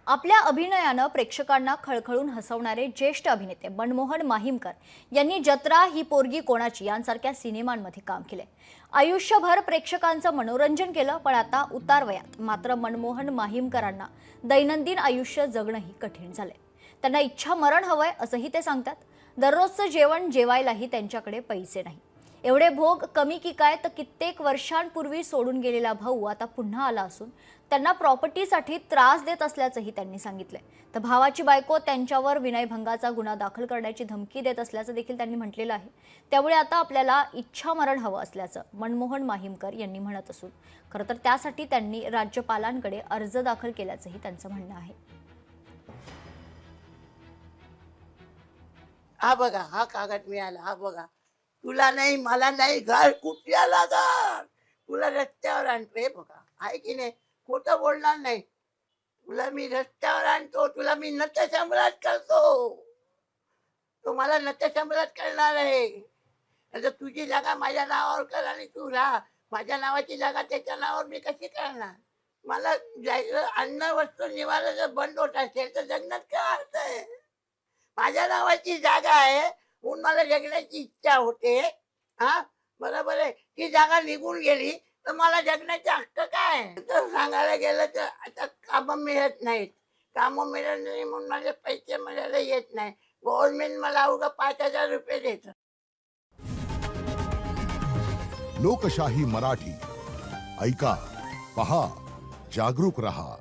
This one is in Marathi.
आपल्या अभिनयानं प्रेक्षकांना खळखळून हसवणारे ज्येष्ठ अभिनेते मनमोहन माहीमकर यांनी जत्रा ही पोरगी कोणाची यांसारख्या सिनेमांमध्ये काम केले। आयुष्यभर प्रेक्षकांचं मनोरंजन केलं, पण आता उतारवयात मात्र मनमोहन माहीमकरांना दैनंदिन आयुष्य जगणंही कठीण झालंय। त्यांना इच्छा मरण हवंय असंही ते सांगतात। दररोजचं जेवण जेवायलाही त्यांच्याकडे पैसे नाही। एवढे भोग कमी की काय, तर कित्येक वर्षांपूर्वी सोडून गेलेला भाऊ आता पुन्हा आला असून त्यांना प्रॉपर्टीसाठी त्रास देत असल्याचंही त्यांनी सांगितलंय। तर भावाची बायको त्यांच्यावर विनयभंगाचा गुन्हा दाखल करण्याची धमकी देत असल्याचं देखील त्यांनी म्हटलेलं आहे। त्यामुळे आता आपल्याला इच्छा मरण हवं असल्याचं मनमोहन माहीमकर यांनी म्हणत असून खरं तर त्यासाठी त्यांनी राज्यपालांकडे अर्ज दाखल केल्याचंही त्यांचं म्हणणं आहे। हा बघा, हा कागद मिळाला, हा बघा। तुला नाही, मला नाही, घर कुठल्या लागणार, तुला रस्त्यावर आणतो। हे बघा, आहे की नाही, खोटं बोलणार नाही। तुला मी रस्त्यावर आणतो, तुला मी नटसम्राट करतो, तो मला नटसम्राट करणार आहे। आता तुझी जागा माझ्या नावावर कर आणि तू राहा, माझ्या नावाची जागा त्याच्या नावावर मी कशी करणार? मला जायचं, अन्न वस्त्र निवारा जर बंद होत असेल तर जगण्यात काय अर्थ आहे? माझ्या नावाची जागा आहे म्हणून मला जगण्याची इच्छा होते। हा, बरोबर आहे। ती जागा निघून गेली तर मला जगण्याचा हक्क काय? तर सांगायला गेलं तर आता काम मिळत नाहीत, काम मिळत नाही म्हणून माझे पैसे मिळायला येत नाही। गव्हर्नमेंट मला अवघं 5,000 रुपये देतं। लोकशाही मराठी ऐका, पहा, जागरूक रहा।